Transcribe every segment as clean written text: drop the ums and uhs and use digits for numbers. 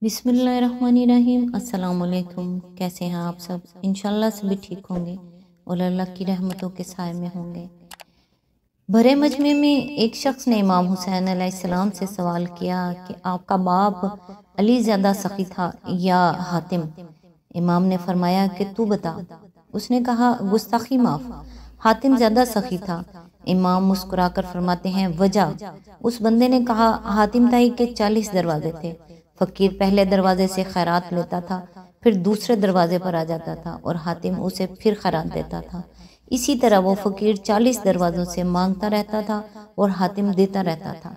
बिस्मिल्लाहिर्रहमानिर्रहीम। अस्सलाम वालेकुम। कैसे हैं आप सब? इंशाल्लाह सभी ठीक होंगे और अल्लाह की रहमतों के साए में होंगे। भरे मजमे में एक शख्स ने इमाम हुसैन अलैहिस्सलाम से सवाल किया कि आपका बाप अली ज़्यादा सखी था या हातिम? इमाम ने फरमाया कि तू बता। उसने कहा, गुस्ताखी माफ़, हातिम ज़्यादा सखी था। इमाम मुस्कुराकर फरमाते हैं, वजह? उस बंदे ने कहा, हातिम ताई के 40 दरवाजे थे। फ़कीर पहले दरवाजे से खैरात लेता था, फिर दूसरे दरवाजे पर आ जाता था और हातिम उसे फिर खैरात देता था। इसी तरह वो फ़कीर 40 दरवाज़ों से मांगता रहता था और हातिम देता रहता था।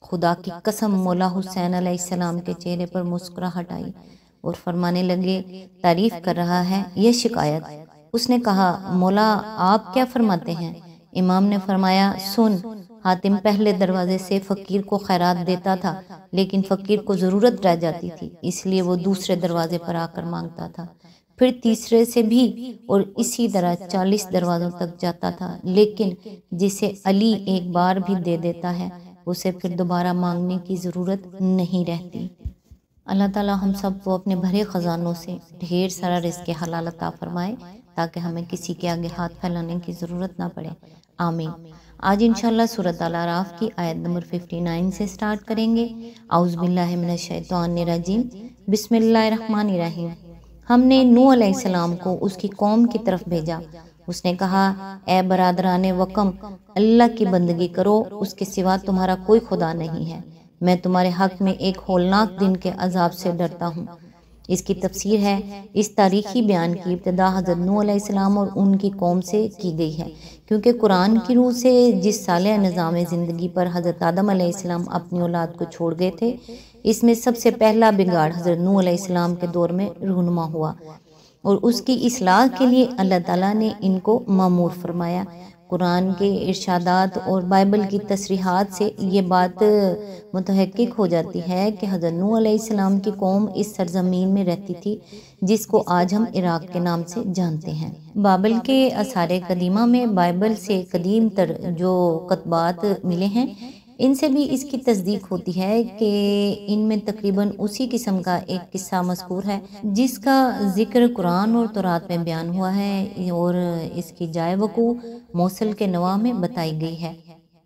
खुदा की कसम, मौला हुसैन अलैहिस्सलाम के चेहरे पर मुस्कुराहट आई और फरमाने लगे, तारीफ कर रहा है यह शिकायत? उसने कहा, मौला आप क्या फरमाते हैं? इमाम ने फरमाया, सुन, हातिम पहले दरवाजे से फ़कीर को खैरात देता था, लेकिन फ़कीर को ज़रूरत रह जाती थी, इसलिए वो दूसरे दरवाजे पर आकर मांगता था, फिर तीसरे से भी, और इसी तरह 40 दरवाज़ों तक जाता था। लेकिन जिसे अली एक बार भी दे देता है, उसे फिर दोबारा मांगने की ज़रूरत नहीं रहती। अल्लाह ताला हम सब को अपने भरे ख़जानों से ढेर सारा रिज़्क़ हलाल अता फरमाए, ताकि हमें किसी के आगे हाथ फैलाने की ज़रूरत ना पड़े। आमीन। आज इंशाल्लाह सूरत अल आराफ की आयत नंबर 59 से स्टार्ट करेंगे। औज़ु बिल्लाहि मिनश शैतानिर रजीम। बिस्मिल्लाहिर्रहमानिर्रहीम। हमने नूह अलैहिस्सलाम को उसकी कौम की तरफ भेजा। उसने कहा, ए बरादराने वक़म, अल्लाह की बंदगी करो, उसके सिवा तुम्हारा कोई खुदा नहीं है। मैं तुम्हारे हक में एक होलनाक दिन के अजाब से डरता हूँ। इसकी तफसीर है, इस तारीखी बयान की इब्तिदा हज़रत नूह अलैहिस्सलाम और उनकी कौम से की गई है, क्योंकि कुरान की रूह से जिस साले निज़ाम ज़िंदगी पर हज़रत आदम अलैहिस्सलाम अपनी औलाद को छोड़ गए थे, इसमें सबसे पहला बिगाड़ हज़रत नूह अलैहिस्सलाम के दौर में रूनुमा हुआ और उसकी इस्लाह के लिए अल्लाह ताला ने इनको मामूर फरमाया। कुरान के इरशादात और बाइबल की तसरीहात से ये बात मुतहक्किक हो जाती है कि हज़रत नूह अलैहिस्सलाम की कौम इस सरजमीन में रहती थी जिसको आज हम इराक के नाम से जानते हैं। बाइबल के आसार कदीमा में बाइबल से कदीम तर जो कतबात मिले हैं, इनसे भी इसकी तस्दीक होती है कि इनमें तकरीबन उसी किस्म का एक किस्सा मज़कूर है जिसका जिक्र कुरान और तौरात में बयान हुआ है और इसकी जाए वकू मौसल के नवा में बताई गई है।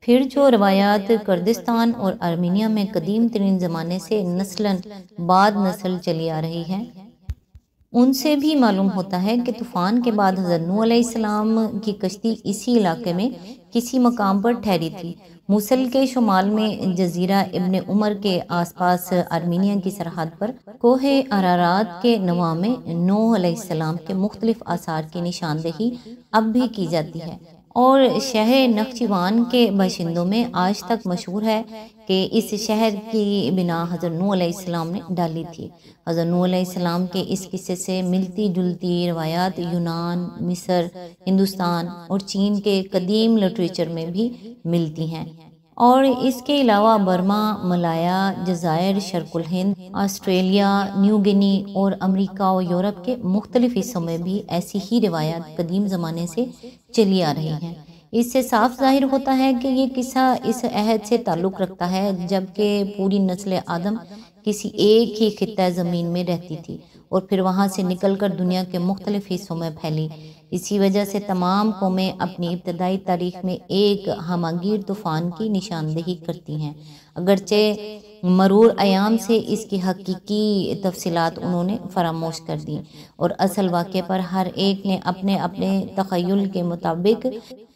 फिर जो रवायात कुर्दिस्तान और आर्मीनिया में कदीम तरीन ज़माने से नस्लन बाद नस्ल चली आ रही है, उनसे भी मालूम होता है कि तूफ़ान के बाद हज़रत नूह अलैहिस्सलाम की कश्ती इसी इलाके में किसी मकाम पर ठहरी थी। मूसल के शुमाल में जजीरा इब्न उमर के आसपास आर्मीनिया की सरहद पर कोहे अरारात के नवा में नूह अलैहिस्सलाम के मुख्तलिफ आसार की निशानदेही अब भी की जाती है और शहर नख्चिवान के बाशिंदों में आज तक मशहूर है कि इस शहर की बिना हज़रत नूह अलैहिस्सलाम ने डाली थी। हज़रत नूह अलैहिस्सलाम के इस किस्से से मिलती जुलती रवायात यूनान, मिस्र, हिंदुस्तान और चीन के कदीम लिटरेचर में भी मिलती हैं और इसके अलावा बर्मा, मलाया, जज़ायर, शर्कुल हिंद, ऑस्ट्रेलिया, न्यू गिनी और अमेरिका और यूरोप के मुख्तलिफ हिस्सों में भी ऐसी ही रिवायात कदीम ज़माने से चली आ रही हैं। इससे साफ जाहिर होता है कि ये किस्सा इस अहद से ताल्लुक़ रखता है जबकि पूरी नस्ल आदम किसी एक ही खित्ता ज़मीन में रहती थी और फिर वहाँ से निकलकर दुनिया के मुख्तलिफ हिस्सों में फैली। इसी वजह से तमाम कौमें अपनी इब्तदाई तारीख में एक हमागीर तूफ़ान की निशानदेही करती हैं, अगरचे मरूर अयाम से इसकी हकीकी तफसीलात उन्होंने फरामोश कर दी और असल वाक़े पर हर एक ने अपने अपने तख़य्युल के मुताबिक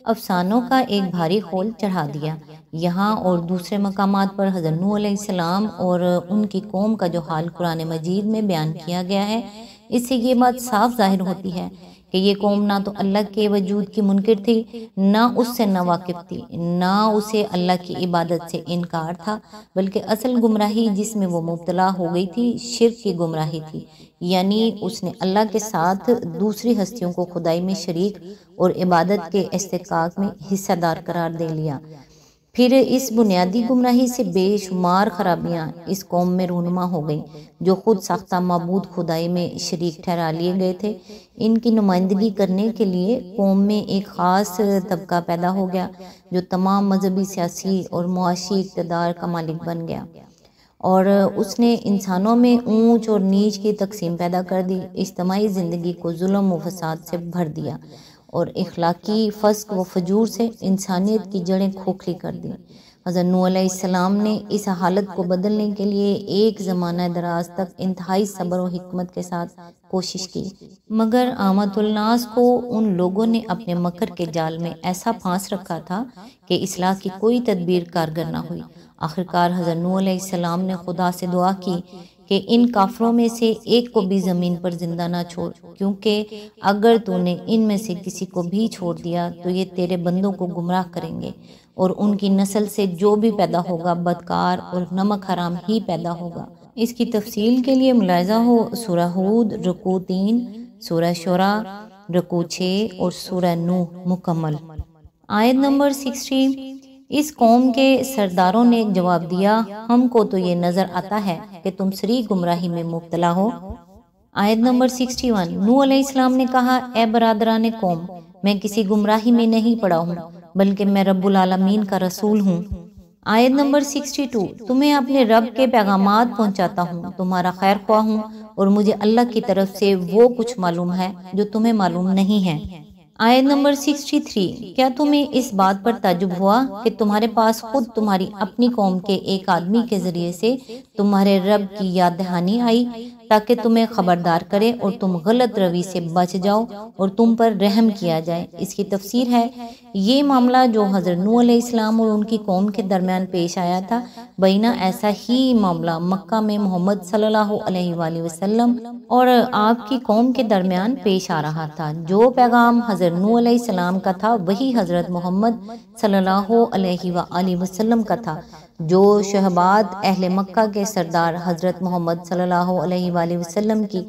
अफसानों का एक भारी खोल चढ़ा दिया। यहाँ और दूसरे मकामात पर हज़रत नूह अलैहिस्सलाम और उनकी कौम का जो हाल कुरान मजीद में बयान किया गया है, इससे ये बात साफ जाहिर होती है कि ये कौम ना तो अल्लाह के वजूद की मुनकिर थी, ना उससे नावाकिफ़ थी, ना उसे अल्लाह की इबादत से इनकार था, बल्कि असल गुमराही जिसमें वो मुब्तला हो गई थी शिर्क की गुमराही थी। यानी उसने अल्लाह के साथ दूसरी हस्तियों को खुदाई में शरीक और इबादत के इस्तिकाक में हिस्सेदार करार दे लिया। फिर इस बुनियादी गुमराही से बेशुमार खराबियाँ इस कौम में रूनुमा हो गईं, जो खुद साख्ता माबूद खुदाई में शरीक ठहरा लिए गए थे। इनकी नुमाइंदगी करने के लिए कौम में एक ख़ास तबका पैदा हो गया जो तमाम मजहबी, सियासी और मुआशी इक़्तिदार का मालिक बन गया। اور اس نے انسانوں میں اونچ اور نیچ کی تقسیم پیدا کر دی، اجتماعی زندگی کو ظلم و فساد سے بھر دیا اور اخلاقی فسق و فجور سے انسانیت کی جڑیں کھوکھلی کر دی۔ حضرت نوح علیہ السلام نے اس حالت کو بدلنے کے لیے ایک زمانہ دراز تک انتہائی صبر و حکمت کے ساتھ کوشش کی، مگر عامۃ الناس کو ان لوگوں نے اپنے مکر کے جال میں ایسا پھانس رکھا تھا کہ اصلاح کی کوئی تدبیر کارگر نہ ہوئی۔ آخرکار حضرت نوح علیہ السلام نے خدا سے دعا کی کہ ان کافروں میں سے ایک کو بھی زمین پر زندہ نہ چھوڑ، کیونکہ اگر تو نے ان میں سے کسی کو بھی چھوڑ دیا تو یہ تیرے بندوں کو گمراہ کریں گے، اور ان کی نسل سے جو بھی پیدا ہوگا بدکار اور نمک حرام ہی پیدا ہوگا۔ اس کی تفصیل کے لیے ملاحظہ ہو سورہ ہود رکوع 3، سورہ شعراء رکوع 6 اور سورہ نوح مکمل۔ آیت نمبر 60، اس قوم کے سرداروں نے جواب دیا، ہم کو تو یہ نظر آتا ہے کہ تم سری گمراہی میں مبتلا ہو۔ آیت نمبر 61، نوح علیہ السلام نے کہا، اے برادران قوم، میں کسی گمراہی میں نہیں پڑا ہوں بلکہ میں رب العالمین کا رسول ہوں۔ آیت نمبر 62، تمہیں اپنے رب کے پیغامات پہنچاتا ہوں، تمہارا خیر خواہ ہوں، اور مجھے اللہ کی طرف سے وہ کچھ معلوم ہے جو تمہیں معلوم نہیں ہے۔ آیت نمبر 63، کیا تمہیں اس بات پر تعجب ہوا کہ تمہارے پاس خود تمہاری اپنی قوم کے ایک آدمی کے ذریعے سے تمہارے رب کی یاد دہانی آئی تاکہ تمہیں خبردار کرے اور تم غلط روی سے بچ جاؤ اور تم پر رحم کیا جائے؟ اس کی تفسیر ہے، یہ معاملہ جو حضرت نوح علیہ السلام اور ان کی قوم کے درمیان پیش آیا تھا، بینہ ایسا ہی معاملہ مکہ میں محمد صلی اللہ علیہ وآلہ وسلم اور آپ کی قوم کے درمیان پیش آ رہا تھا۔ جو پیغام حضرت نوح علیہ السلام کا تھا وہی حضرت محمد صلی اللہ علیہ وآلہ وسلم کا تھا۔ جو شہباد اہل مکہ کے سردار حضرت محمد صلی اللہ علیہ وآلہ وسلم کی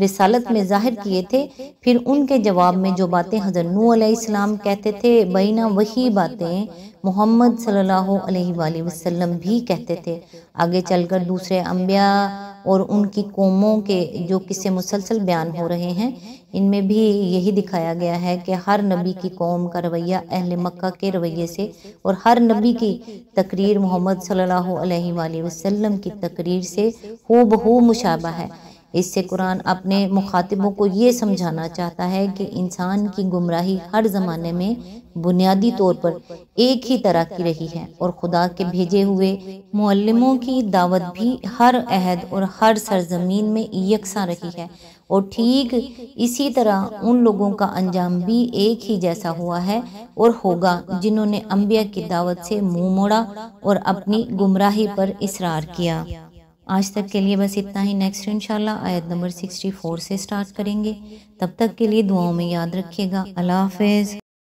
رسالت میں ظاہر کیے تھے، پھر ان کے جواب میں جو باتیں حضرت نوح علیہ السلام کہتے تھے، بینہ وہی باتیں محمد صلی اللہ علیہ وآلہ وسلم بھی کہتے تھے۔ آگے چل کر دوسرے انبیاء اور ان کی قوموں کے جو قصے مسلسل بیان ہو رہے ہیں، ان میں بھی یہی دکھایا گیا ہے کہ ہر نبی کی قوم کا رویہ اہل مکہ کے رویے سے اور ہر نبی کی تقریر محمد صلی اللہ علیہ وآلہ وسلم کی تقریر سے ہو بہو مشابہ ہے۔ اس سے قرآن اپنے مخاطبوں کو یہ سمجھانا چاہتا ہے کہ انسان کی گمراہی ہر زمانے میں بنیادی طور پر ایک ہی طرح کی رہی ہے، اور خدا کے بھیجے ہوئے معلموں کی دعوت بھی ہر عہد اور ہر سرزمین میں یکساں رہی ہے، اور ٹھیک اسی طرح ان لوگوں کا انجام بھی ایک ہی جیسا ہوا ہے اور ہوگا جنہوں نے انبیاء کی دعوت سے منہ موڑا اور اپنی گمراہی پر اصرار کیا۔ آج تک کے لیے بس اتنا ہی۔ نیکسٹ انشاءاللہ آیت نمبر 64 سے سٹارٹ کریں گے۔ تب تک کے لیے دعاؤں میں یاد رکھیے گا۔ اللہ حافظ۔